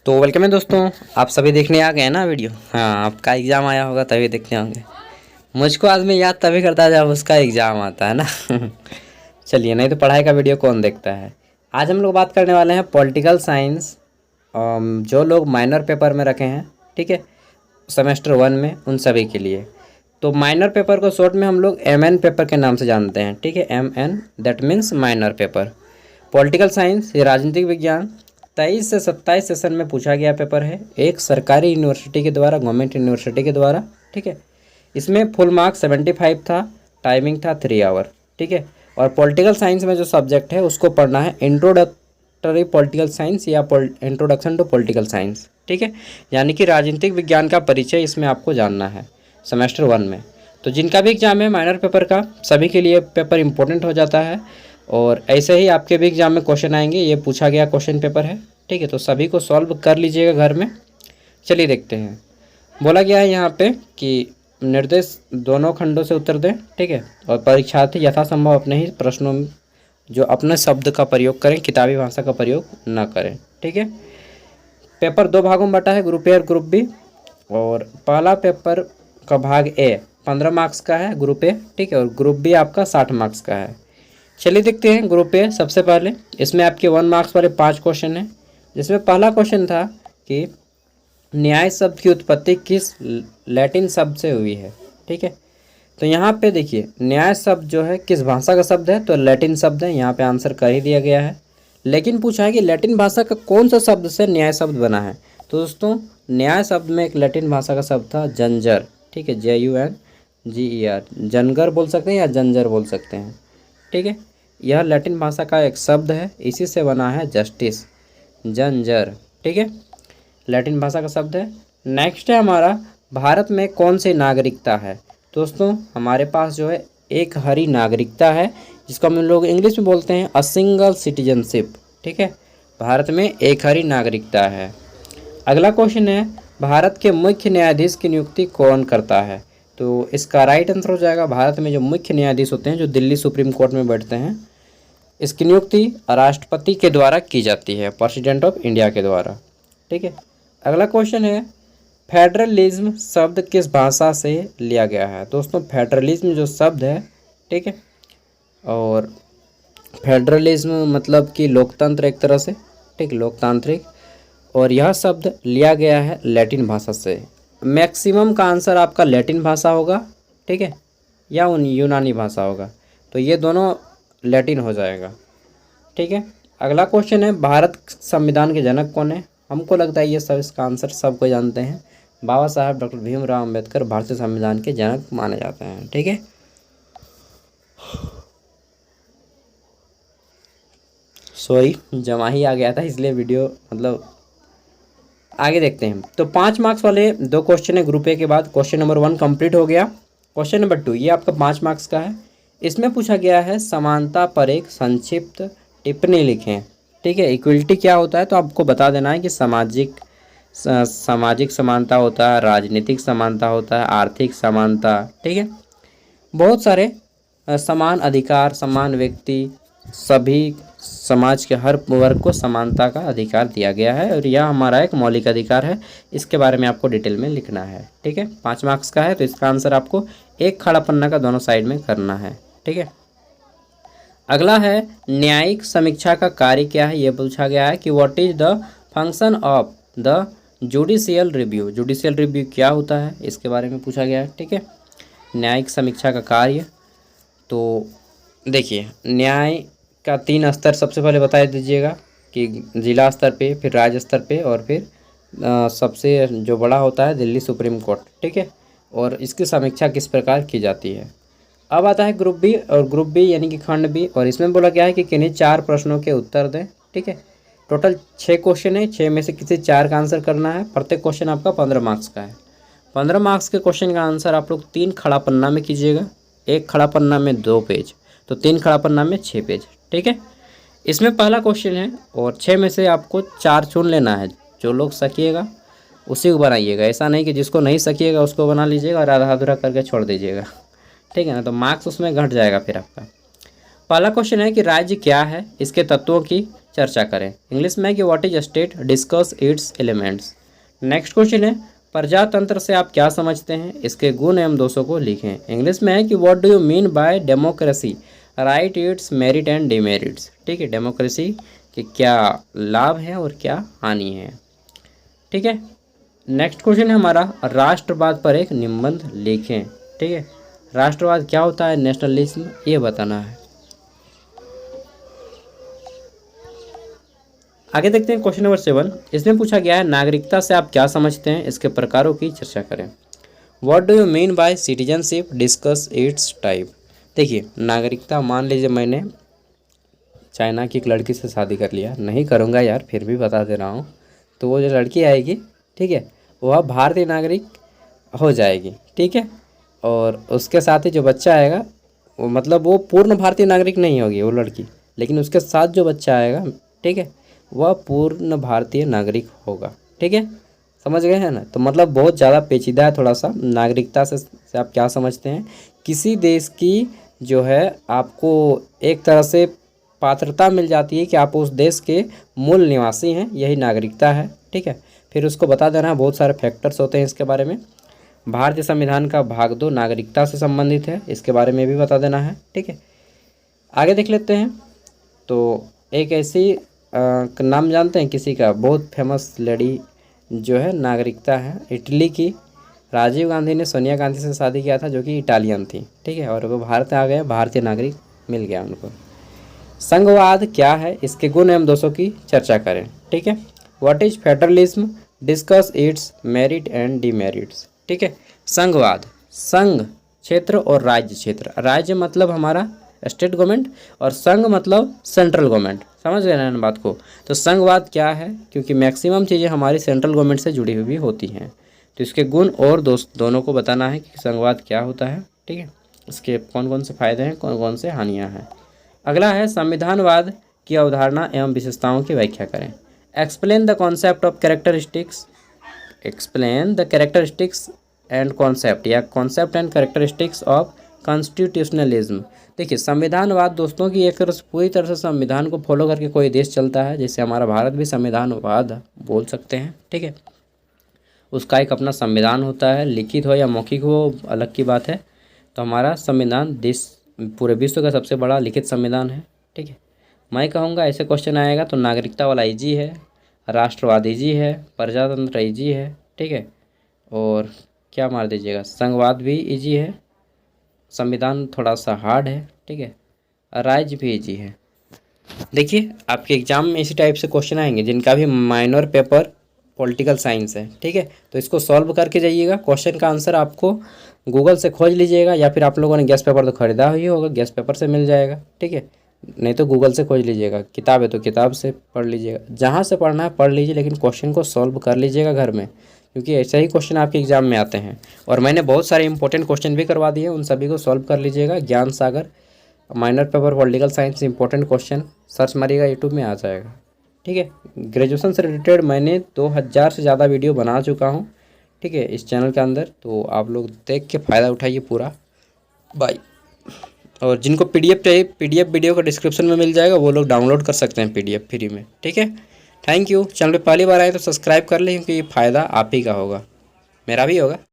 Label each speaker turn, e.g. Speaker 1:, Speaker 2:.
Speaker 1: तो वेलकम है दोस्तों। आप सभी देखने आ गए ना वीडियो। हाँ, आपका एग्ज़ाम आया होगा तभी देखने होंगे। मुझको आदमी याद तभी करता है जब उसका एग्ज़ाम आता है ना। चलिए, नहीं तो पढ़ाई का वीडियो कौन देखता है। आज हम लोग बात करने वाले हैं पॉलिटिकल साइंस, जो लोग माइनर पेपर में रखे हैं, ठीक है, सेमेस्टर 1 में, उन सभी के लिए। तो माइनर पेपर को शॉर्ट में हम लोग MN पेपर के नाम से जानते हैं, ठीक है। MN that means minor paper. Political science ये राजनीतिक विज्ञान 23 से 27 सेशन में पूछा गया पेपर है, एक सरकारी यूनिवर्सिटी के द्वारा, गवर्नमेंट यूनिवर्सिटी के द्वारा, ठीक है। इसमें फुल मार्क्स 75 था, टाइमिंग था 3 आवर, ठीक है। और पॉलिटिकल साइंस में जो सब्जेक्ट है उसको पढ़ना है इंट्रोडक्टरी पॉलिटिकल साइंस या इंट्रोडक्शन टू पॉलिटिकल साइंस, ठीक है। यानी कि राजनीतिक विज्ञान का परिचय इसमें आपको जानना है सेमेस्टर 1 में। तो जिनका भी एग्जाम है माइनर पेपर का, सभी के लिए पेपर इंपॉर्टेंट हो जाता है। और ऐसे ही आपके भी एग्जाम में क्वेश्चन आएंगे, ये पूछा गया क्वेश्चन पेपर है, ठीक है। तो सभी को सॉल्व कर लीजिएगा घर में। चलिए देखते हैं। बोला गया है यहाँ पे कि निर्देश दोनों खंडों से उत्तर दें, ठीक है। और परीक्षार्थी यथासंभव अपने ही प्रश्नों में जो अपने शब्द का प्रयोग करें, किताबी भाषा का प्रयोग ना करें, ठीक है। पेपर 2 भागों में बटा है, ग्रुप ए और ग्रुप बी। और पहला पेपर का भाग ए 15 मार्क्स का है, ग्रुप ए, ठीक है। और ग्रुप बी आपका 60 मार्क्स का है। चलिए देखते हैं ग्रुप ए। सबसे पहले इसमें आपके 1 मार्क्स वाले 5 क्वेश्चन हैं, जिसमें पहला क्वेश्चन था कि न्याय शब्द की उत्पत्ति किस लैटिन शब्द से हुई है, ठीक है। तो यहाँ पे देखिए, न्याय शब्द जो है किस भाषा का शब्द है, तो लैटिन शब्द है। यहाँ पे आंसर कर ही दिया गया है। लेकिन पूछा है कि लैटिन भाषा का कौन सा शब्द से न्याय शब्द बना है। तो दोस्तों, न्याय शब्द में एक लैटिन भाषा का शब्द था जंजर, ठीक है, JUNGER। जनगर बोल सकते हैं या जंजर बोल सकते हैं, ठीक है। यह लैटिन भाषा का एक शब्द है, इसी से बना है जस्टिस, जंजर, ठीक है, लैटिन भाषा का शब्द है। नेक्स्ट है हमारा, भारत में कौन सी नागरिकता है। दोस्तों, हमारे पास जो है एक हरी नागरिकता है, जिसको हम लोग इंग्लिश में बोलते हैं अ सिंगल सिटीजनशिप, ठीक है। भारत में एक हरी नागरिकता है। अगला क्वेश्चन है, भारत के मुख्य न्यायाधीश की नियुक्ति कौन करता है। तो इसका राइट आंसर हो जाएगा, भारत में जो मुख्य न्यायाधीश होते हैं, जो दिल्ली सुप्रीम कोर्ट में बैठते हैं, इसकी नियुक्ति राष्ट्रपति के द्वारा की जाती है, प्रेसिडेंट ऑफ इंडिया के द्वारा, ठीक है। अगला क्वेश्चन है, फेडरलिज्म शब्द किस भाषा से लिया गया है। दोस्तों, फेडरलिज्म जो शब्द है, ठीक है, और फेडरलिज्म मतलब कि लोकतंत्र एक तरह से, ठीक, लोकतांत्रिक। और यह शब्द लिया गया है लैटिन भाषा से। मैक्सिमम का आंसर आपका लैटिन भाषा होगा, ठीक है, या यूनानी भाषा होगा। तो ये दोनों लैटिन हो जाएगा, ठीक है। अगला क्वेश्चन है, भारत संविधान के जनक कौन है। हमको लगता है ये सब इसका आंसर सबको जानते हैं। बाबा साहब डॉक्टर भीमराव अम्बेडकर भारतीय संविधान के जनक माने जाते हैं, ठीक है। सॉरी, जमा ही आ गया था, इसलिए वीडियो मतलब आगे देखते हैं। तो 5 मार्क्स वाले 2 क्वेश्चन है ग्रुप ए के बाद। क्वेश्चन नंबर 1 कंप्लीट हो गया। क्वेश्चन नंबर 2 ये आपका 5 मार्क्स का है। इसमें पूछा गया है समानता पर एक संक्षिप्त टिप्पणी लिखें, ठीक है। इक्वलिटी क्या होता है, तो आपको बता देना है कि सामाजिक समानता होता है, राजनीतिक समानता होता है, आर्थिक समानता, ठीक है। बहुत सारे समान अधिकार, समान व्यक्ति, सभी समाज के हर वर्ग को समानता का अधिकार दिया गया है, और यह हमारा एक मौलिक अधिकार है। इसके बारे में आपको डिटेल में लिखना है, ठीक है। 5 मार्क्स का है, तो इसका आंसर आपको एक खड़ा पन्ना का दोनों साइड में करना है, ठीक है। अगला है, न्यायिक समीक्षा का कार्य क्या है। यह पूछा गया है कि what is the function of the judicial review. Judicial review क्या होता है, इसके बारे में पूछा गया है, ठीक है। न्यायिक समीक्षा का कार्य, तो देखिए, न्याय का 3 स्तर सबसे पहले बता दीजिएगा कि जिला स्तर पे, फिर राज्य स्तर पे, और फिर सबसे जो बड़ा होता है दिल्ली सुप्रीम कोर्ट, ठीक है। और इसकी समीक्षा किस प्रकार की जाती है। अब आता है ग्रुप बी, और ग्रुप बी यानी कि खंड बी, और इसमें बोला गया है कि किन्हीं 4 प्रश्नों के उत्तर दें, ठीक है। टोटल 6 क्वेश्चन है, 6 में से किसी 4 का आंसर करना है। प्रत्येक क्वेश्चन आपका 15 मार्क्स का है। 15 मार्क्स के क्वेश्चन का आंसर आप लोग 3 खड़ा पन्ना में कीजिएगा। एक खड़ा पन्ना में 2 पेज, तो 3 खड़ा पन्ना में 6 पेज, ठीक है। इसमें पहला क्वेश्चन है, और 6 में से आपको 4 चुन लेना है। जो लोग सकिएगा उसी को बनाइएगा, ऐसा नहीं कि जिसको नहीं सकिएगा उसको बना लीजिएगा और आधा अधूरा करके छोड़ दीजिएगा, ठीक है ना, तो मार्क्स उसमें घट जाएगा फिर आपका। पहला क्वेश्चन है कि राज्य क्या है, इसके तत्वों की चर्चा करें। इंग्लिश में कि what is state, discuss it's elements. Next question है प्रजातंत्र से आप क्या समझते हैं, इसके गुण एवं दोषों को लिखें। इंग्लिश में है कि what do you mean by democracy, right it's merit and demerits. ठीक है, डेमोक्रेसी के क्या लाभ है और क्या हानि है। ठीक है, नेक्स्ट क्वेश्चन है हमारा राष्ट्रवाद पर एक निबंध लिखें। ठीक है, राष्ट्रवाद क्या होता है, नेशनलिज्म, ये बताना है। आगे देखते हैं क्वेश्चन नंबर 7। इसमें पूछा गया है नागरिकता से आप क्या समझते हैं, इसके प्रकारों की चर्चा करें। What do you mean by citizenship, discuss it's type. देखिए, नागरिकता, मान लीजिए मैंने चाइना की एक लड़की से शादी कर लिया, नहीं करूँगा यार, फिर भी बता दे रहा हूँ, तो वो जो लड़की आएगी, ठीक है, वह भारतीय नागरिक हो जाएगी। ठीक है, और उसके साथ ही जो बच्चा आएगा वो मतलब वो पूर्ण भारतीय नागरिक नहीं होगी वो लड़की, लेकिन उसके साथ जो बच्चा आएगा, ठीक है, वह पूर्ण भारतीय नागरिक होगा। ठीक है, समझ गए हैं ना। तो मतलब बहुत ज़्यादा पेचीदा है थोड़ा सा। नागरिकता से आप क्या समझते हैं, किसी देश की जो है आपको एक तरह से पात्रता मिल जाती है कि आप उस देश के मूल निवासी हैं, यही नागरिकता है। ठीक है, फिर उसको बता देना है, बहुत सारे फैक्टर्स होते हैं इसके बारे में। भारतीय संविधान का भाग 2 नागरिकता से संबंधित है, इसके बारे में भी बता देना है। ठीक है, आगे देख लेते हैं। तो एक ऐसी नाम जानते हैं किसी का, बहुत फेमस लेडी जो है नागरिकता है, इटली की। राजीव गांधी ने सोनिया गांधी से शादी किया था, जो कि इटालियन थी। ठीक है, और वो भारत आ गए, भारतीय नागरिक मिल गया उनको। संघवाद क्या है, इसके गुण एवं दोषों की चर्चा करें। ठीक है, what is federalism, discuss it's merit and demerits. ठीक है, संघवाद, संघ क्षेत्र और राज्य क्षेत्र। राज्य मतलब हमारा स्टेट गवर्नमेंट और संघ मतलब सेंट्रल गवर्नमेंट। समझ गए ना बात को। तो संघवाद क्या है, क्योंकि मैक्सिमम चीज़ें हमारी सेंट्रल गवर्नमेंट से जुड़ी हुई होती हैं, तो इसके गुण और दोनों को बताना है कि संघवाद क्या होता है। ठीक है, इसके कौन कौन से फायदे हैं, कौन कौन से हानियाँ हैं। अगला है संविधानवाद की अवधारणा एवं विशेषताओं की व्याख्या करें। Explain the concept of characteristics, explain the characteristics and concept, या concept and characteristics of constitutionalism. देखिए, संविधानवाद दोस्तों की एक पूरी तरह से संविधान को फॉलो करके कोई देश चलता है, जैसे हमारा भारत भी संविधानवाद बोल सकते हैं। ठीक है, उसका एक अपना संविधान होता है, लिखित हो या मौखिक हो अलग की बात है। तो हमारा संविधान देश पूरे विश्व का सबसे बड़ा लिखित संविधान है। ठीक है, मैं कहूँगा ऐसे क्वेश्चन आएगा तो नागरिकता वाला ईजी है, राष्ट्रवाद ईजी है, प्रजातंत्र ईजी है। ठीक है, और क्या मार दीजिएगा, संघवाद भी ईजी है, संविधान थोड़ा सा हार्ड है। ठीक है, राज्य भी ईजी है। देखिए, आपके एग्जाम में इसी टाइप से क्वेश्चन आएंगे जिनका भी माइनर पेपर पॉलिटिकल साइंस है। ठीक है, तो इसको सॉल्व करके जाइएगा। क्वेश्चन का आंसर आपको गूगल से खोज लीजिएगा, या फिर आप लोगों ने गेस्ट पेपर तो खरीदा ही होगा, गेस्ट पेपर से मिल जाएगा। ठीक है, नहीं तो गूगल से खोज लीजिएगा, किताब है तो किताब से पढ़ लीजिएगा, जहाँ से पढ़ना है पढ़ लीजिए, लेकिन क्वेश्चन को सॉल्व कर लीजिएगा घर में, क्योंकि ऐसे ही क्वेश्चन आपके एग्जाम में आते हैं। और मैंने बहुत सारे इंपॉर्टेंट क्वेश्चन भी करवा दिए, उन सभी को सॉल्व कर लीजिएगा। Gyan Sagar minor paper political science important question search मारिएगा, यूट्यूब में आ जाएगा। ठीक है, ग्रेजुएशन से रिलेटेड मैंने 2000 से ज़्यादा वीडियो बना चुका हूँ। ठीक है, इस चैनल के अंदर, तो आप लोग देख के फ़ायदा उठाइए पूरा। बाय। और जिनको पीडीएफ चाहिए, पीडीएफ वीडियो का डिस्क्रिप्शन में मिल जाएगा, वो लोग डाउनलोड कर सकते हैं पीडीएफ फ्री में। ठीक है, थैंक यू। चैनल पे पहली बार आए तो सब्सक्राइब कर लें, क्योंकि ये फ़ायदा आप ही का होगा, मेरा भी होगा।